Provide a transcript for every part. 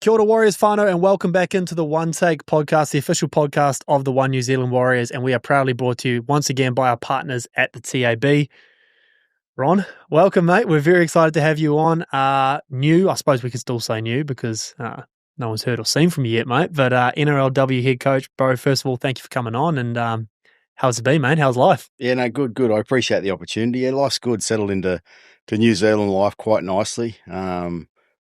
Kia ora Warriors whānau, and welcome back into the OneTake podcast, the official podcast of the One New Zealand Warriors, and we are proudly brought to you once again by our partners at the TAB. Ron, welcome, mate. We're very excited to have you on. New, I suppose we can still say new because no one's heard or seen from you yet, mate, but NRLW head coach, bro, first of all, thank you for coming on, and how's it been, mate? How's life? Yeah, no, good. I appreciate the opportunity. Yeah, life's good. Settled into New Zealand life quite nicely.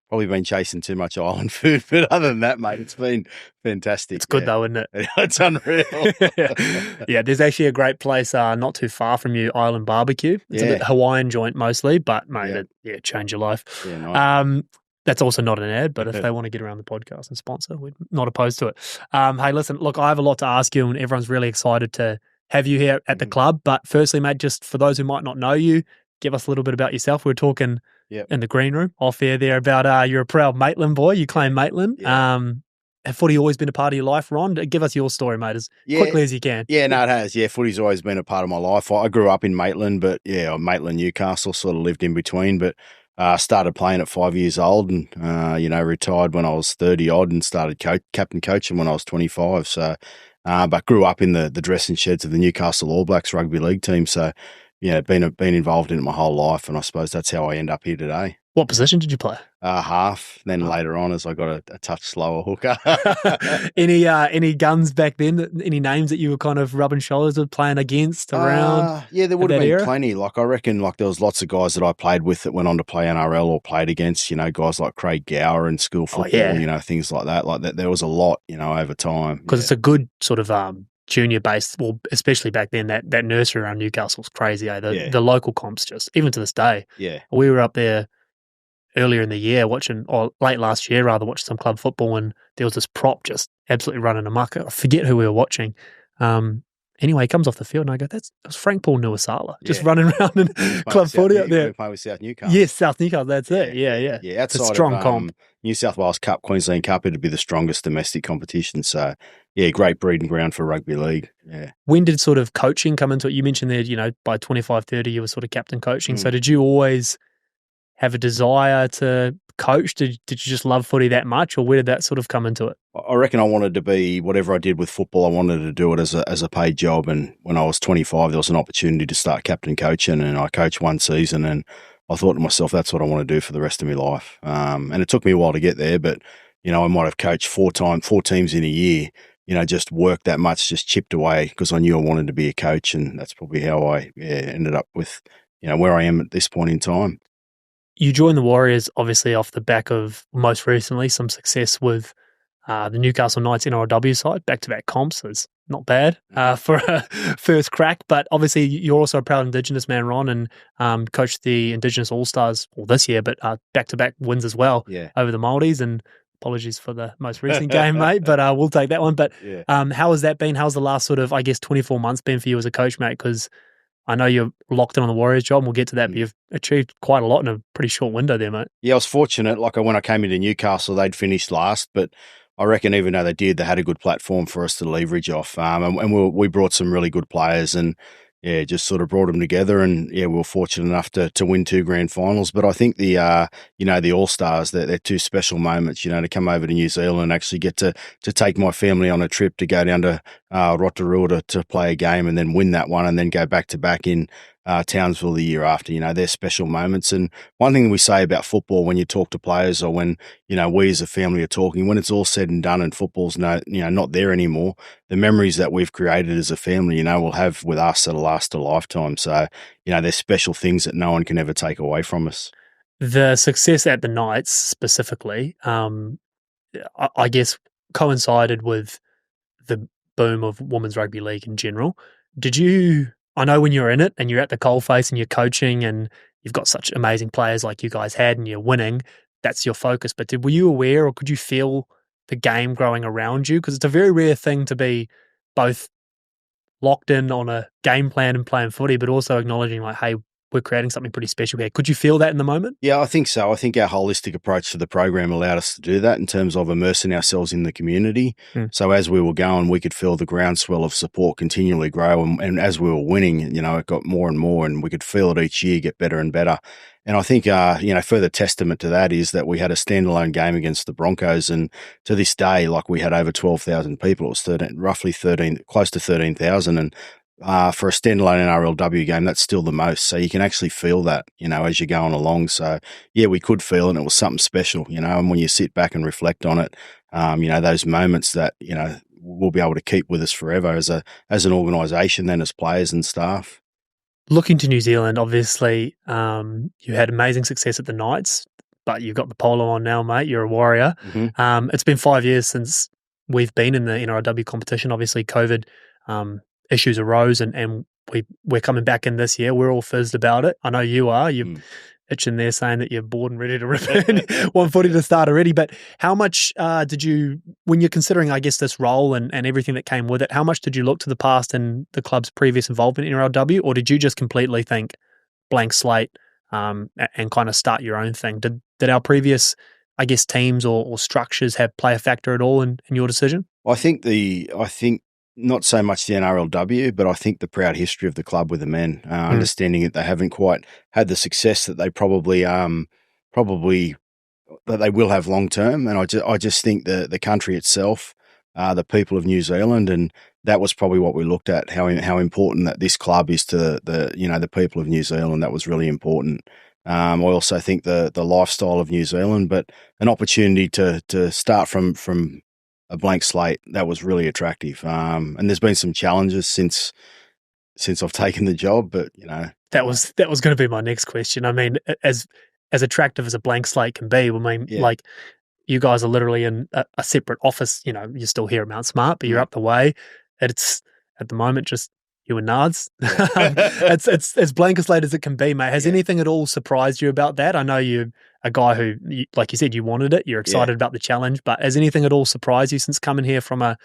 Probably been chasing too much island food, but other than that, mate, it's been fantastic. It's good though, isn't it? It's unreal. Yeah, there's actually a great place not too far from you, Island Barbecue. It's a bit Hawaiian joint mostly, but mate, it changed your life. Yeah, nice. That's also not an ad, but if they want to get around the podcast and sponsor, we're not opposed to it. Hey, listen, look, I have a lot to ask you, and everyone's really excited to have you here at the club. But firstly, mate, just for those who might not know you, give us a little bit about yourself. We were talking in the green room off air there about you're a proud Maitland boy. You claim Maitland. Have footy always been a part of your life, Ron? Give us your story, mate, as quickly as you can. Yeah, no, it has. Yeah, footy's always been a part of my life. I grew up in Maitland, but Maitland, Newcastle, sort of lived in between. But started playing at 5 years old and, retired when I was 30 odd and started captain coaching when I was 25. So, but grew up in the dressing sheds of the Newcastle All Blacks rugby league team. So, been involved in it my whole life, and I suppose that's how I end up here today. What position did you play? Half. Then later on, as I got a touch slower hooker. Any guns back then? Any names that you were kind of rubbing shoulders with, playing against, around? Yeah, there would have been plenty. Like I reckon, there was lots of guys that I played with that went on to play NRL or played against. Guys like Craig Gower in school football. Things like that. Like that, there was a lot. Over time because it's a good sort of junior based, well, especially back then, that nursery around Newcastle was crazy. The local comps, just even to this day. Yeah, we were up there earlier in the year late last year rather, watching some club football, and there was this prop just absolutely running amok. I forget who we were watching. Anyway, he comes off the field and I go, that was Frank Paul Nuasala, just running around in club footy up there. Playing with South Newcastle. Yes, South Newcastle, that's it. Yeah. Yeah, outside it's a strong of comp. New South Wales Cup, Queensland Cup, it'd be the strongest domestic competition. So, yeah, great breeding ground for rugby league. Yeah. When did sort of coaching come into it? You mentioned there, by 25, 30, you were sort of captain coaching. So did you always have a desire to coach? Did you just love footy that much, or where did that sort of come into it? I reckon I wanted to be, whatever I did with football, I wanted to do it as a paid job. And when I was 25, there was an opportunity to start captain coaching, and I coached one season, and I thought to myself, that's what I want to do for the rest of my life. And it took me a while to get there, but, I might have coached four teams in a year, just worked that much, just chipped away because I knew I wanted to be a coach. And that's probably how I ended up with, where I am at this point in time. You joined the Warriors, obviously, off the back of, most recently, some success with the Newcastle Knights NRLW side, back-to-back comps. So it's not bad for a first crack. But obviously, you're also a proud Indigenous man, Ron, and coached the Indigenous All-Stars this year, but back-to-back wins as well over the Māoris. And apologies for the most recent game, mate, but we'll take that one. But how has that been? How's the last sort of, 24 months been for you as a coach, mate? Because I know you're locked in on the Warriors job, and we'll get to that, but you've achieved quite a lot in a pretty short window there, mate. Yeah, I was fortunate. When I came into Newcastle, they'd finished last, but I reckon even though they had a good platform for us to leverage off. And we brought some really good players and, just sort of brought them together. And, we were fortunate enough to win 2 grand finals. But I think the All-Stars, they're 2 special moments, to come over to New Zealand and actually get to take my family on a trip to go down to Rotorua to play a game and then win that one and then go back-to-back in Townsville the year after. They're special moments. And one thing we say about football when you talk to players or when, we as a family are talking, when it's all said and done and football's not there anymore, the memories that we've created as a family, we'll have with us that'll last a lifetime. So, there's special things that no one can ever take away from us. The success at the Knights specifically, I guess, coincided with the boom of women's rugby league in general. I know when you're in it and you're at the coalface and you're coaching and you've got such amazing players like you guys had and you're winning, that's your focus. But were you aware or could you feel the game growing around you? Because it's a very rare thing to be both locked in on a game plan and playing footy, but also acknowledging hey, we're creating something pretty special here. Could you feel that in the moment? Yeah, I think so. I think our holistic approach to the program allowed us to do that in terms of immersing ourselves in the community. So as we were going, we could feel the groundswell of support continually grow. And as we were winning, it got more and more, and we could feel it each year get better and better. And I think, further testament to that is that we had a standalone game against the Broncos. And to this day, we had over 12,000 people. It was roughly close to 13,000. And for a standalone NRLW game, that's still the most. So you can actually feel that, as you're going along. So, yeah, we could feel it, and it was something special, and when you sit back and reflect on it, those moments that, we'll be able to keep with us forever as an organisation, then as players and staff. Looking to New Zealand, obviously, you had amazing success at the Knights, but you've got the polo on now, mate. You're a warrior. Mm-hmm. It's been 5 years since we've been in the NRLW competition. Obviously, COVID issues arose, and we're coming back in this year. We're all fizzed about it. I know you are. You're itching there saying that you're bored and ready to return, one footy to start already. But how much did you, when you're considering, I guess, this role and everything that came with it, how much did you look to the past and the club's previous involvement in NRLW, or did you just completely think blank slate and kind of start your own thing? Did our previous, I guess, teams or structures play a factor at all in your decision? I think not so much the NRLW, but I think the proud history of the club with the men, understanding that they haven't quite had the success that they probably that they will have long term. And I just think the country itself, the people of New Zealand, and that was probably what we looked at, how important that this club is to the people of New Zealand. That was really important. I also think the lifestyle of New Zealand, but an opportunity to start from a blank slate, that was really attractive. And there's been some challenges since I've taken the job, but that was going to be my next question. I mean, as attractive as a blank slate can be, you guys are literally in a separate office. You're still here at Mount Smart, but you're up the way. It's at the moment just you and Nards. It's as blank a slate as it can be, mate. Has anything at all surprised you about that? I know you're a guy who, like you said, you wanted it. You're excited about the challenge, but has anything at all surprised you since coming here from a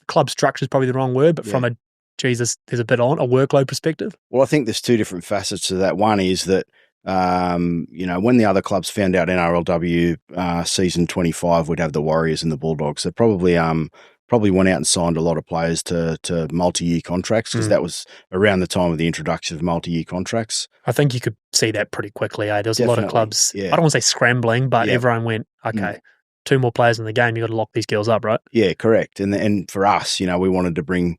club structure is probably the wrong word, but from there's a bit on a workload perspective? Well, I think there's two different facets to that. One is that, when the other clubs found out NRLW season 25 would have the Warriors and the Bulldogs, they probably went out and signed a lot of players to multi-year contracts, because that was around the time of the introduction of multi-year contracts. I think you could see that pretty quickly. There was a lot of clubs, I don't want to say scrambling, but everyone went, okay, 2 more players in the game, you got to lock these girls up, right? Yeah, correct. And for us, we wanted to bring,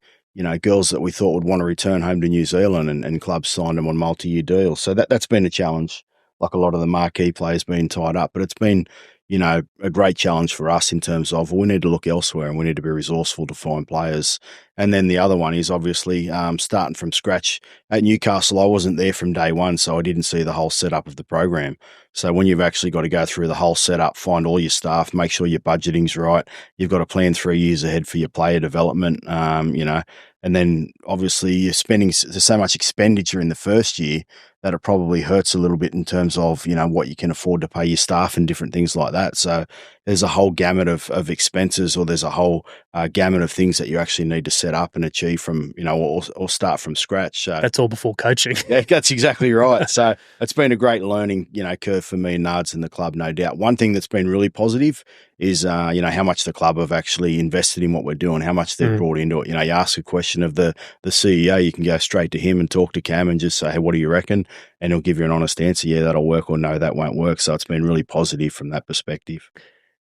girls that we thought would want to return home to New Zealand, and clubs signed them on multi-year deals. So that's been a challenge, like a lot of the marquee players being tied up. But it's been, a great challenge for us in terms of we need to look elsewhere and we need to be resourceful to find players. And then the other one is obviously starting from scratch. At Newcastle, I wasn't there from day one, so I didn't see the whole setup of the program. So when you've actually got to go through the whole setup, find all your staff, make sure your budgeting's right, you've got to plan 3 years ahead for your player development, and then obviously you're spending so much expenditure in the first year that it probably hurts a little bit in terms of, what you can afford to pay your staff and different things like that. So there's a whole gamut of expenses, or there's a whole gamut of things that you actually need to set up and achieve from, or start from scratch. So that's all before coaching. Yeah, that's exactly right. So it's been a great learning, curve for me and Nards and the club, no doubt. One thing that's been really positive is, how much the club have actually invested in what we're doing, how much they've brought into it. You ask a question of the CEO, you can go straight to him and talk to Cam and just say, hey, what do you reckon? And he'll give you an honest answer. Yeah, that'll work, or no, that won't work. So it's been really positive from that perspective.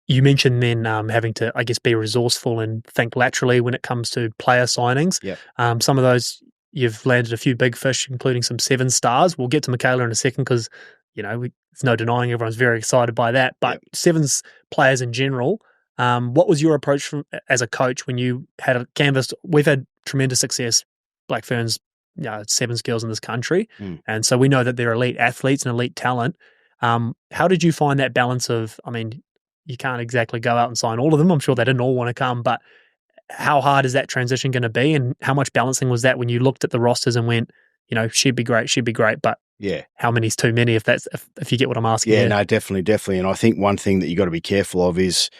You mentioned then having to, I guess, be resourceful and think laterally when it comes to player signings. Yep. Some of those, you've landed a few big fish, including some 7 stars. We'll get to Michaela in a second because, there's no denying everyone's very excited by that. But Sevens players in general, what was your approach as a coach when you had a canvas? We've had tremendous success, Black Ferns, Sevens girls in this country. And so we know that they're elite athletes and elite talent. How did you find that balance of, you can't exactly go out and sign all of them. I'm sure they didn't all want to come, but how hard is that transition going to be? And how much balancing was that when you looked at the rosters and went, she'd be great, but how many's too many if you get what I'm asking? Yeah, no, definitely. And I think one thing that you got to be careful of is,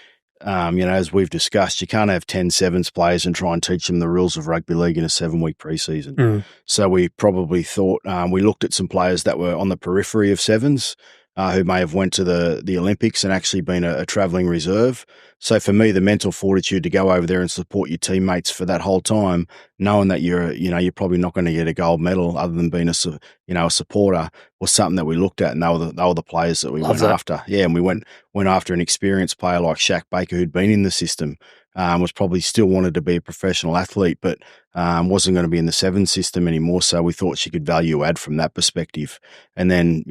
as we've discussed, you can't have 10 sevens players and try and teach them the rules of rugby league in a 7-week preseason. So we probably thought, we looked at some players that were on the periphery of sevens, who may have went to the Olympics and actually been a travelling reserve. So for me, the mental fortitude to go over there and support your teammates for that whole time, knowing that you're probably not going to get a gold medal other than being a supporter, was something that we looked at, and they were the players that we went after. Yeah, and we went after an experienced player like Shaq Baker, who'd been in the system, was probably still wanted to be a professional athlete, but wasn't going to be in the seven system anymore. So we thought she could value add from that perspective. And then,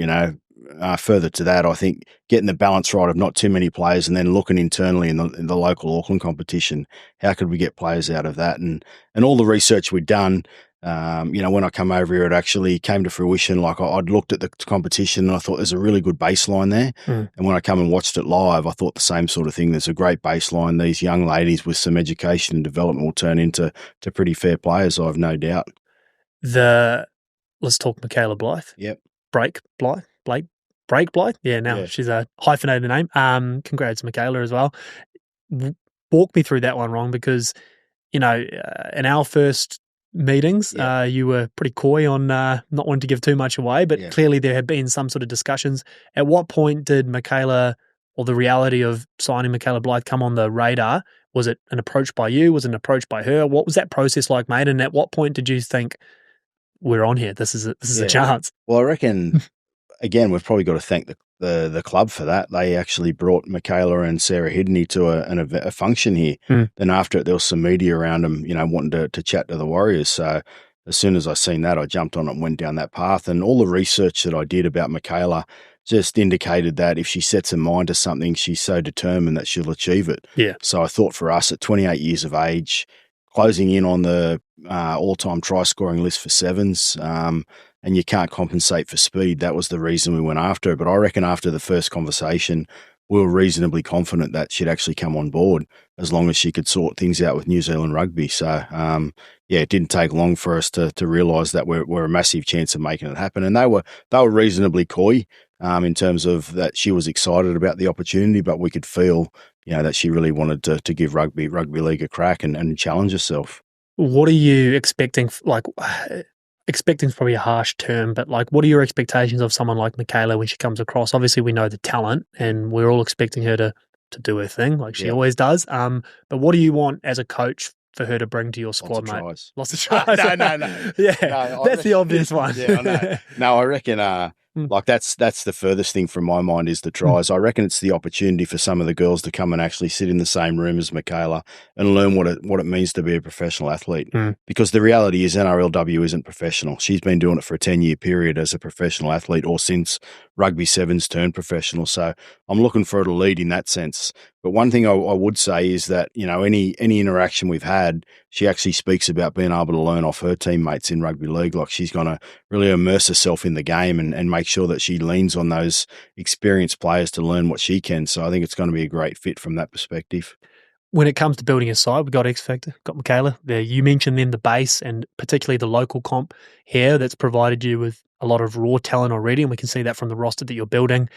further to that, I think getting the balance right of not too many players, and then looking internally in the local Auckland competition, how could we get players out of that? And all the research we'd done, when I come over here, it actually came to fruition. Like I'd looked at the competition and I thought there's a really good baseline there. And when I come and watched it live, I thought the same sort of thing. There's a great baseline. These young ladies with some education and development will turn into pretty fair players, I've no doubt. Let's talk Michaela Blythe. Yep. Blythe? Yeah, she's a hyphenated name. Congrats, Michaela, as well. Walk me through that one, Ron, because, in our first meetings, you were pretty coy on not wanting to give too much away, but clearly there had been some sort of discussions. At what point did Michaela, or the reality of signing Michaela Blythe, come on the radar? Was it an approach by you? Was it an approach by her? What was that process like, mate? And at what point did you think, we're on here, this is a chance? Well, I reckon... Again, we've probably got to thank the club for that. They actually brought Michaela and Sarah Hidney to a function here. Then after it, there was some media around them, wanting to chat to the Warriors. So as soon as I seen that, I jumped on it and went down that path. And all the research that I did about Michaela just indicated that if she sets her mind to something, she's so determined that she'll achieve it. Yeah. So I thought for us at 28 years of age, closing in on the all-time try-scoring list for sevens, and you can't compensate for speed. That was the reason we went after her. But I reckon after the first conversation, we were reasonably confident that she'd actually come on board as long as she could sort things out with New Zealand rugby. So, it didn't take long for us to realise that we're a massive chance of making it happen. And they were reasonably coy in terms of that she was excited about the opportunity, but we could feel, that she really wanted to give rugby league a crack and challenge herself. What are you expecting? Expecting is probably a harsh term, but what are your expectations of someone like Michaela when she comes across? Obviously, we know the talent, and we're all expecting her to do her thing like she always does. But what do you want as a coach for her to bring to your squad, mate? Lots of tries. No. Yeah, that's the obvious one. Yeah, I know. No, I reckon that's the furthest thing from my mind is the tries. I reckon it's the opportunity for some of the girls to come and actually sit in the same room as Michaela and learn what it means to be a professional athlete. Because the reality is NRLW isn't professional. She's been doing it for a 10-year period as a professional athlete, or since rugby sevens turned professional. So I'm looking for her to lead in that sense. But one thing I would say is that, any interaction we've had, she actually speaks about being able to learn off her teammates in rugby league. Like she's going to really immerse herself in the game and make sure that she leans on those experienced players to learn what she can. So I think it's going to be a great fit from that perspective. When it comes to building a side, we've got X Factor, got Michaela. You mentioned then the base and particularly the local comp here that's provided you with a lot of raw talent already, and we can see that from the roster that you're building.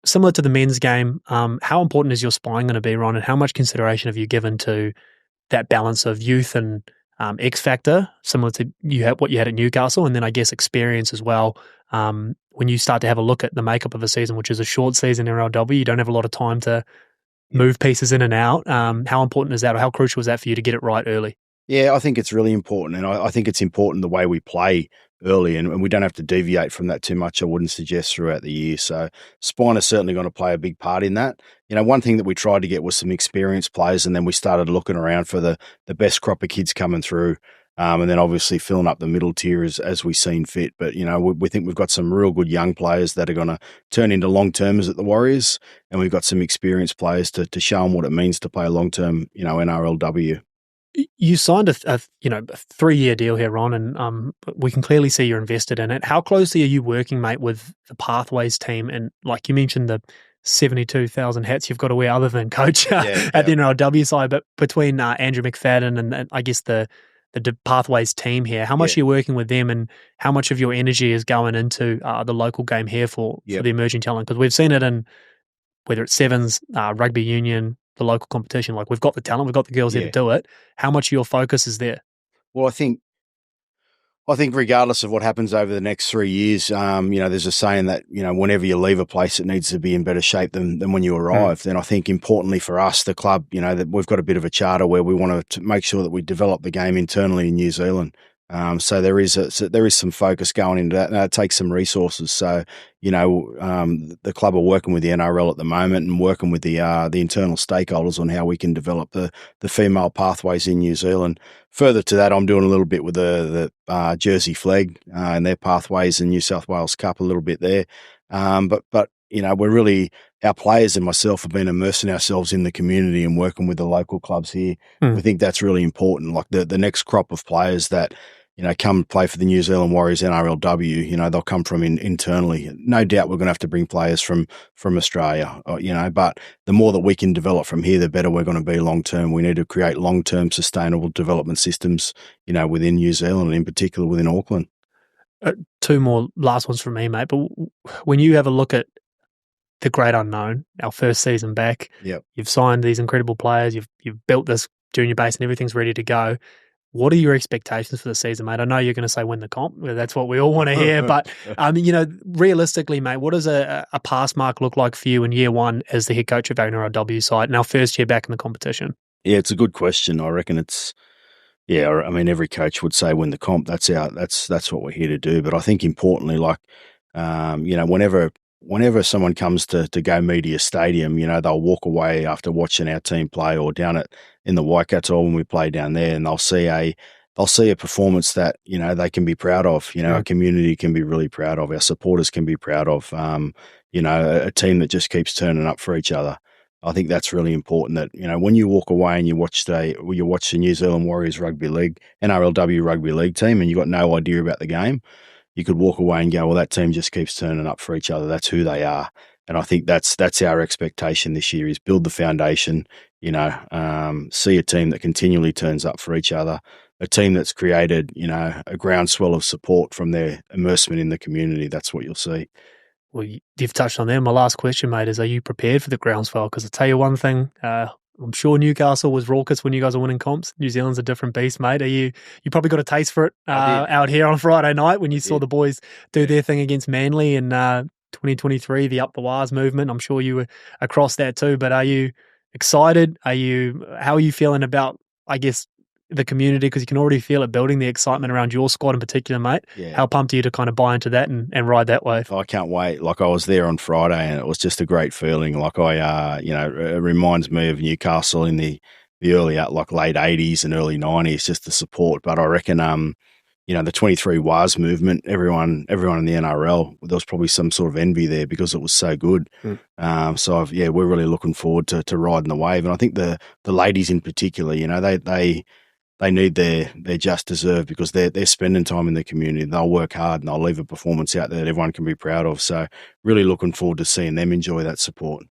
Similar to the men's game, how important is your spine going to be, Ron, and how much consideration have you given to that balance of youth and X Factor, similar to what you had at Newcastle, and then I guess experience as well? When you start to have a look at the makeup of a season, which is a short season in NRLW, you don't have a lot of time to move pieces in and out. How important is that, or how crucial is that for you to get it right early? Yeah, I think it's really important, and I think it's important the way we play early, and we don't have to deviate from that too much, I wouldn't suggest, throughout the year. So spine is certainly going to play a big part in that. One thing that we tried to get was some experienced players, and then we started looking around for the best crop of kids coming through, and then obviously filling up the middle tier as we seen fit. But, we think we've got some real good young players that are going to turn into long-termers at the Warriors, and we've got some experienced players to show them what it means to play a long-term, NRLW. You signed a 3-year deal here, Ron, and we can clearly see you're invested in it. How closely are you working, mate, with the Pathways team? And like you mentioned, the 72,000 hats you've got to wear other than coach at the NRLW side, but between Andrew McFadden and I guess the Pathways team here, how much are you working with them, and how much of your energy is going into the local game here for the emerging talent? Because we've seen it in whether it's sevens, rugby union, the local competition? Like, we've got the talent, we've got the girls here to do it. How much of your focus is there? Well, I think regardless of what happens over the next 3 years, there's a saying that, whenever you leave a place, it needs to be in better shape than when you arrived. And I think importantly for us, the club, that we've got a bit of a charter where we want to make sure that we develop the game internally in New Zealand. So there is some focus going into that, and it takes some resources. So, the club are working with the NRL at the moment and working with the internal stakeholders on how we can develop the female pathways in New Zealand. Further to that, I'm doing a little bit with the Jersey Flag and their pathways in New South Wales Cup a little bit there. But we're really, our players and myself have been immersing ourselves in the community and working with the local clubs here. We think that's really important. Like the next crop of players that come play for the New Zealand Warriors NRLW, they'll come from internally. No doubt we're going to have to bring players from Australia, but the more that we can develop from here, the better we're going to be long term. We need to create long-term sustainable development systems, within New Zealand and in particular within Auckland. Two more last ones from me, mate. But when you have a look at the great unknown, our first season back, you've signed these incredible players, you've built this junior base and everything's ready to go. What are your expectations for the season, mate? I know you're going to say win the comp. That's what we all want to hear. But, realistically, mate, what does a pass mark look like for you in year one as the head coach of our NRLW side and our first year back in the competition? Yeah, it's a good question. I reckon every coach would say win the comp. That's what we're here to do. But I think importantly, whenever someone comes to Go Media Stadium, they'll walk away after watching our team play or down in the Waikato when we play down there, and they'll see a performance that, they can be proud of. Our community can be really proud of. Our supporters can be proud of. A team that just keeps turning up for each other. I think that's really important that, when you walk away and you watch the New Zealand Warriors Rugby League, NRLW Rugby League team, and you've got no idea about the game, you could walk away and go, well, that team just keeps turning up for each other. That's who they are. And I think that's our expectation this year is build the foundation, see a team that continually turns up for each other, a team that's created, a groundswell of support from their immersement in the community. That's what you'll see. Well, you've touched on there. My last question, mate, is are you prepared for the groundswell? Because I'll tell you one thing, I'm sure Newcastle was raucous when you guys are winning comps. New Zealand's a different beast, mate. You probably got a taste for it out here on Friday night when you saw the boys do their thing against Manly in 2023, the Up the Wires movement. I'm sure you were across that too. But are you excited? How are you feeling about, I guess, the community? Because you can already feel it building, the excitement around your squad in particular, mate. Yeah. How pumped are you to kind of buy into that and ride that wave? I can't wait. Like, I was there on Friday and it was just a great feeling. Like, it reminds me of Newcastle in the early, late 80s and early 90s, just the support. But I reckon, the 23 Wars movement, everyone in the NRL, there was probably some sort of envy there because it was so good. So we're really looking forward to riding the wave. And I think the ladies in particular, they need their just deserve because they're spending time in the community. They'll work hard and they'll leave a performance out there that everyone can be proud of. So really looking forward to seeing them enjoy that support.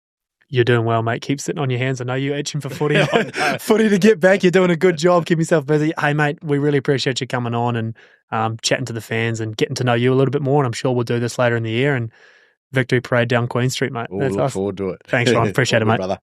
You're doing well, mate. Keep sitting on your hands. I know you're itching for footy to get back. You're doing a good job. Keep yourself busy. Hey, mate, we really appreciate you coming on and chatting to the fans and getting to know you a little bit more. And I'm sure we'll do this later in the year and victory parade down Queen Street, mate. We'll look forward to it. Thanks, Ron. Appreciate it, mate. Brother.